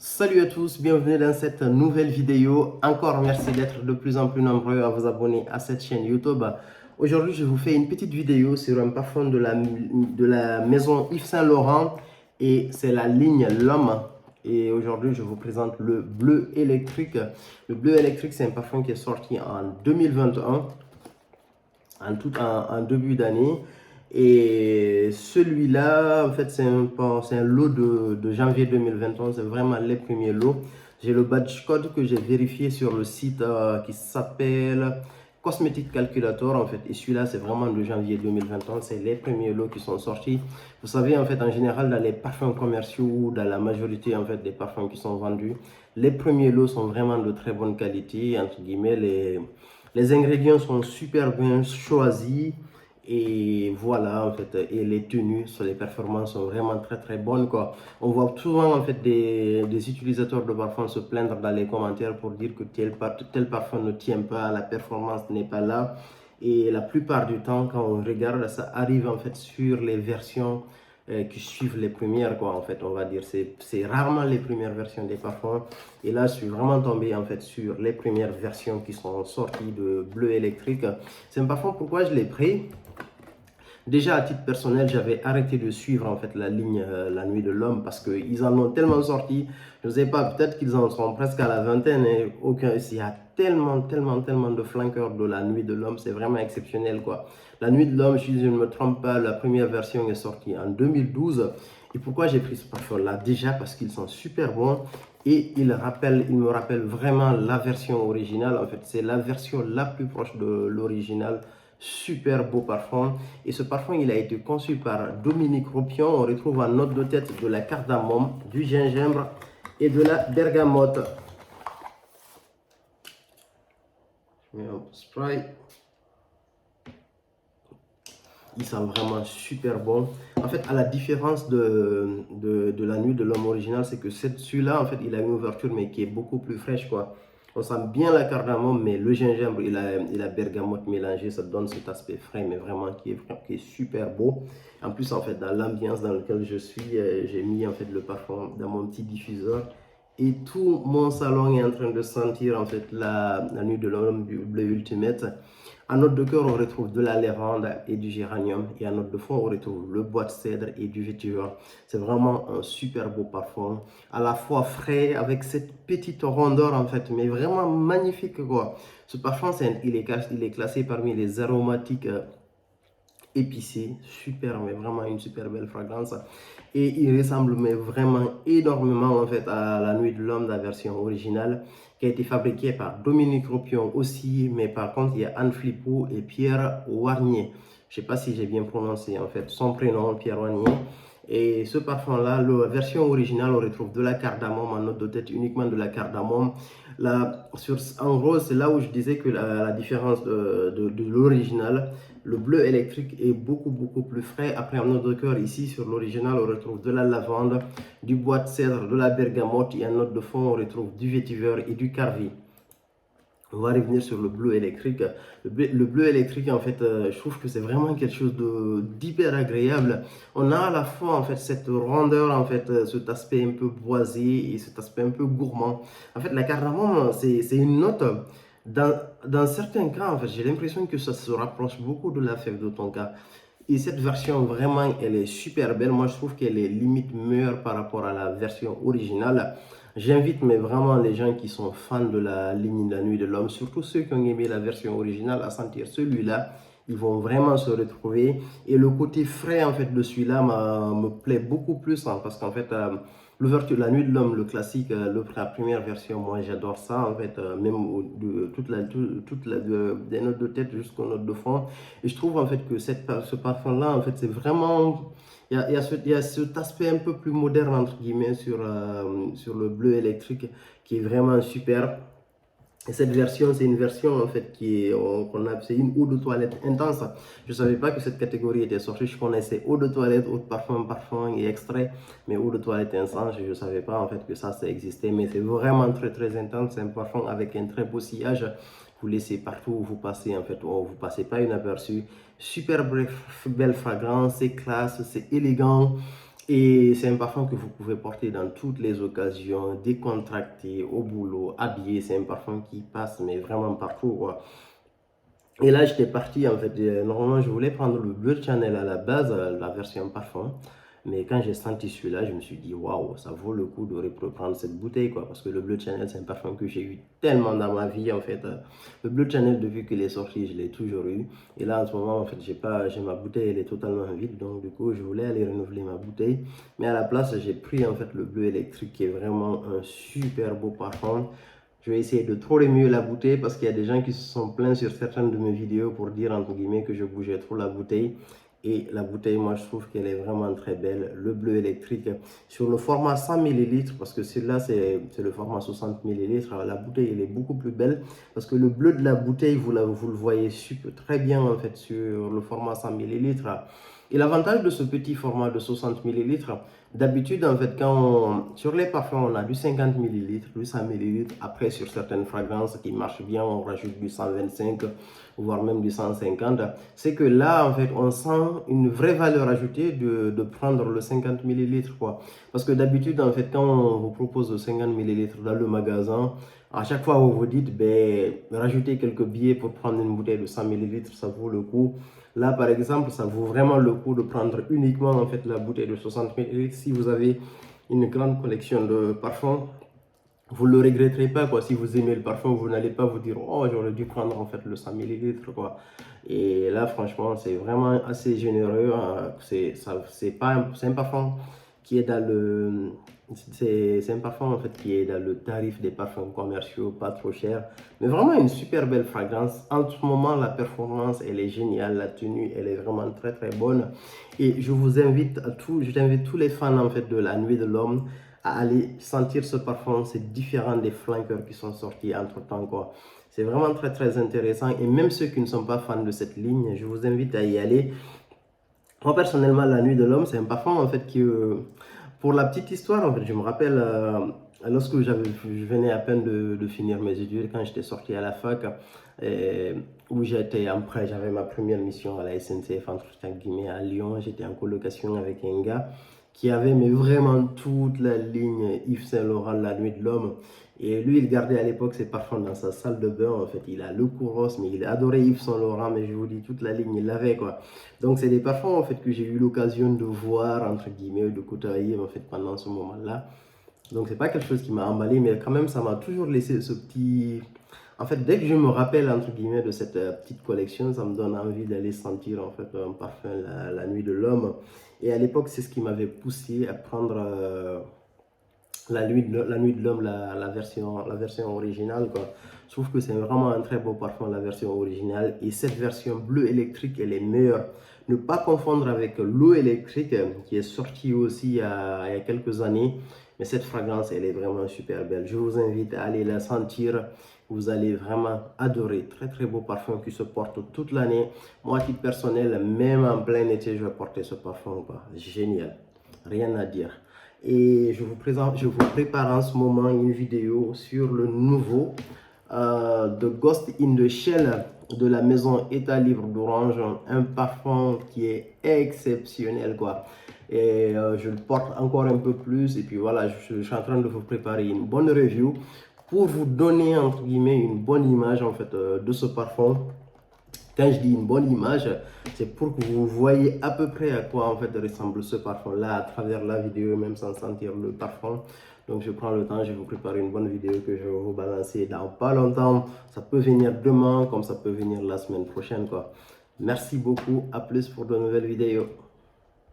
Salut à tous, bienvenue dans cette nouvelle vidéo. Encore merci d'être de plus en plus nombreux à vous abonner à cette chaîne YouTube. Aujourd'hui, je vous fais une petite vidéo sur un parfum de la maison Yves Saint Laurent et c'est la ligne L'Homme. Et aujourd'hui, je vous présente le bleu électrique. Le bleu électrique, c'est un parfum qui est sorti en 2021, en début d'année. Et celui-là, en fait, c'est un lot de janvier 2021. C'est vraiment les premiers lots. J'ai le badge code que j'ai vérifié sur le site qui s'appelle Cosmetic Calculator, en fait. Et celui-là, c'est vraiment de janvier 2021. C'est les premiers lots qui sont sortis. Vous savez, en fait, en général, dans les parfums commerciaux ou dans la majorité, en fait, des parfums qui sont vendus, les premiers lots sont vraiment de très bonne qualité. Entre guillemets, les ingrédients sont super bien choisis. Et voilà, en fait, et les tenues sur les performances sont vraiment très bonnes, quoi. On voit souvent, en fait, des utilisateurs de parfums se plaindre dans les commentaires pour dire que tel parfum ne tient pas, la performance n'est pas là. Et la plupart du temps, quand on regarde, ça arrive, en fait, sur les versions qui suivent les premières, quoi, en fait, on va dire. C'est rarement les premières versions des parfums. Et là, je suis vraiment tombé, en fait, sur les premières versions qui sont sorties de bleu électrique. C'est un parfum, pourquoi je l'ai pris? Déjà, à titre personnel, j'avais arrêté de suivre en fait la ligne La Nuit de l'Homme parce qu'ils en ont tellement sorti. Je ne sais pas, peut-être qu'ils en sont presque à la vingtaine. Et il y a tellement de flanqueurs de La Nuit de l'Homme. C'est vraiment exceptionnel, quoi. La Nuit de l'Homme, si je ne me trompe pas, la première version est sortie en 2012. Et pourquoi j'ai pris ce parfum-là? Déjà parce qu'ils sont super bons. Et il me rappelle vraiment la version originale. En fait, c'est la version la plus proche de l'original. Super beau parfum. Et ce parfum, il a été conçu par Dominique Ropion. On retrouve en note de tête de la cardamome, du gingembre et de la bergamote. Je mets un spray. Il sent vraiment super bon. En fait, à la différence de La Nuit de l'Homme original, c'est que celui-là, en fait, il a une ouverture, mais qui est beaucoup plus fraîche, quoi. On sent bien la cardamome, mais le gingembre et la bergamote mélangée, ça donne cet aspect frais, mais vraiment qui est super beau. En plus, en fait, dans l'ambiance dans laquelle je suis, j'ai mis en fait le parfum dans mon petit diffuseur. Et tout mon salon est en train de sentir en fait la Nuit de l'Homme du Bleu Ultimate. En note de cœur, on retrouve de la lavande et du géranium. Et en note de fond, on retrouve le bois de cèdre et du vétiver. C'est vraiment un super beau parfum. À la fois frais, avec cette petite rondeur en fait, mais vraiment magnifique, quoi. Ce parfum, il est classé parmi les aromatiques épicé, super, mais vraiment une super belle fragrance. Et il ressemble mais vraiment énormément en fait à La Nuit de l'Homme, la version originale, qui a été fabriquée par Dominique Ropion aussi, mais par contre il y a Anne Flippou et Pierre Warnier. Je ne sais pas si j'ai bien prononcé en fait son prénom, Pierre Warnier. Et ce parfum-là, la version originale, on retrouve de la cardamome, en note de tête uniquement de la cardamome. En gros, c'est là où je disais que la différence de l'original, le bleu électrique est beaucoup plus frais. Après, en note de cœur, ici sur l'original, on retrouve de la lavande, du bois de cèdre, de la bergamote. Et en note de fond, on retrouve du vétiver et du carvi. On va revenir sur le bleu électrique. Le bleu électrique, en fait, je trouve que c'est vraiment quelque chose d'hyper agréable. On a à la fois, en fait, cette rondeur, en fait, cet aspect un peu boisé et cet aspect un peu gourmand. En fait, la cardamome, c'est une note. Dans certains cas, en fait, j'ai l'impression que ça se rapproche beaucoup de la fève de tonka. Et cette version, vraiment, elle est super belle. Moi, je trouve qu'elle est limite meilleure par rapport à la version originale. J'invite mais vraiment les gens qui sont fans de la ligne de La Nuit de l'Homme, surtout ceux qui ont aimé la version originale, à sentir celui-là. Ils vont vraiment se retrouver. Et le côté frais en fait de celui-là me plaît beaucoup plus, hein, parce qu'en fait, l'ouverture de La Nuit de l'Homme, le classique, la première version, moi j'adore ça en fait, même des notes de tête jusqu'aux notes de fond. Et je trouve en fait que ce parfum-là, en fait, c'est vraiment il y a cet aspect un peu plus moderne, entre guillemets, sur le bleu électrique qui est vraiment super. Et cette version, c'est une version en fait c'est une eau de toilette intense. Je ne savais pas que cette catégorie était sortie. Je connaissais eau de toilette, eau de parfum et extrait, mais eau de toilette intense, je ne savais pas en fait que ça existait. Mais c'est vraiment très intense. C'est un parfum avec un très beau sillage. Vous laissez partout où vous passez en fait, vous passez pas inaperçu. Super belle fragrance, c'est classe, c'est élégant. Et c'est un parfum que vous pouvez porter dans toutes les occasions, décontracté, au boulot, habillé. C'est un parfum qui passe, mais vraiment partout, quoi. Et là, j'étais parti, en fait, normalement, je voulais prendre le Bleu Channel à la base, la version parfum. Mais quand j'ai senti celui-là, je me suis dit, waouh, ça vaut le coup de reprendre cette bouteille, quoi. Parce que le Bleu Channel, c'est un parfum que j'ai eu tellement dans ma vie, en fait. Le Bleu Channel, depuis qu'il est sorti, je l'ai toujours eu. Et là, en ce moment, en fait, j'ai ma bouteille, elle est totalement vide. Donc, du coup, je voulais aller renouveler ma bouteille. Mais à la place, j'ai pris, en fait, le Bleu électrique, qui est vraiment un super beau parfum. Je vais essayer de trop mieux la bouteille parce qu'il y a des gens qui se sont plaints sur certaines de mes vidéos pour dire entre guillemets que je bougeais trop la bouteille. Et la bouteille, moi je trouve qu'elle est vraiment très belle. Le bleu électrique sur le format 100 ml parce que celui-là c'est le format 60 ml. La bouteille elle est beaucoup plus belle parce que le bleu de la bouteille vous le voyez super, très bien en fait sur le format 100 ml. Et l'avantage de ce petit format de 60 ml, d'habitude, en fait, sur les parfums, on a du 50 ml, du 100 ml. Après, sur certaines fragrances qui marchent bien, on rajoute du 125, voire même du 150. C'est que là, en fait, on sent une vraie valeur ajoutée de prendre le 50 ml, quoi. Parce que d'habitude, en fait, quand on vous propose le 50 ml dans le magasin, à chaque fois, vous vous dites, ben, rajoutez quelques billets pour prendre une bouteille de 100 ml, ça vaut le coup. Là, par exemple, ça vaut vraiment le coup de prendre uniquement en fait la bouteille de 60 ml. Si vous avez une grande collection de parfums, vous ne le regretterez pas, quoi. Si vous aimez le parfum, vous n'allez pas vous dire, oh, j'aurais dû prendre en fait le 100 ml, quoi. Et là, franchement, c'est vraiment assez généreux. C'est un parfum qui est dans le, c'est un parfum en fait qui est dans le tarif des parfums commerciaux, pas trop cher, mais vraiment une super belle fragrance. En ce moment, la performance, elle est géniale, la tenue, elle est vraiment très très bonne. Et je vous invite j'invite tous les fans en fait de la Nuit de l'Homme à aller sentir ce parfum. C'est différent des flankers qui sont sortis entre temps, quoi. C'est vraiment très très intéressant et même ceux qui ne sont pas fans de cette ligne, je vous invite à y aller. Moi personnellement, la Nuit de l'Homme, c'est un parfum en fait qui, pour la petite histoire, en fait, je me rappelle lorsque je venais à peine de finir mes études, quand j'étais sorti à la fac, où j'étais en prêt, j'avais ma première mission à la SNCF entre guillemets à Lyon, j'étais en colocation avec un gars qui avait mais vraiment toute la ligne Yves Saint Laurent, la Nuit de l'Homme. Et lui, il gardait à l'époque ses parfums dans sa salle de bain. En fait, il a le Kouros, mais il adorait Yves Saint Laurent. Mais je vous dis, toute la ligne, il l'avait, quoi. Donc, c'est des parfums, en fait, que j'ai eu l'occasion de voir, entre guillemets, de côtoyer, en fait, pendant ce moment-là. Donc, c'est pas quelque chose qui m'a emballé, mais quand même, ça m'a toujours laissé ce petit... En fait, dès que je me rappelle, entre guillemets, de cette petite collection, ça me donne envie d'aller sentir, en fait, un parfum, la Nuit de l'Homme. Et à l'époque, c'est ce qui m'avait poussé à prendre la nuit de l'Homme, la version originale, quoi. Je trouve que c'est vraiment un très beau parfum, la version originale. Et cette version bleu électrique, elle est meilleure. Ne pas confondre avec l'eau électrique qui est sortie aussi il y a quelques années. Mais cette fragrance, elle est vraiment super belle. Je vous invite à aller la sentir. Vous allez vraiment adorer. Très très beau parfum qui se porte toute l'année. Moi, à titre personnel, même en plein été, je vais porter ce parfum, quoi. Génial. Rien à dire. Et je vous prépare en ce moment une vidéo sur le nouveau de Ghost in the Shell de la maison État Libre d'Orange, un parfum qui est exceptionnel, quoi. Et je le porte encore un peu plus et puis voilà, je suis en train de vous préparer une bonne review pour vous donner entre guillemets une bonne image en fait de ce parfum. Quand je dis une bonne image, c'est pour que vous voyez à peu près à quoi en fait ressemble ce parfum-là à travers la vidéo, même sans sentir le parfum. Donc je prends le temps, je vais vous préparer une bonne vidéo que je vais vous balancer dans pas longtemps. Ça peut venir demain, comme ça peut venir la semaine prochaine, quoi. Merci beaucoup, à plus pour de nouvelles vidéos.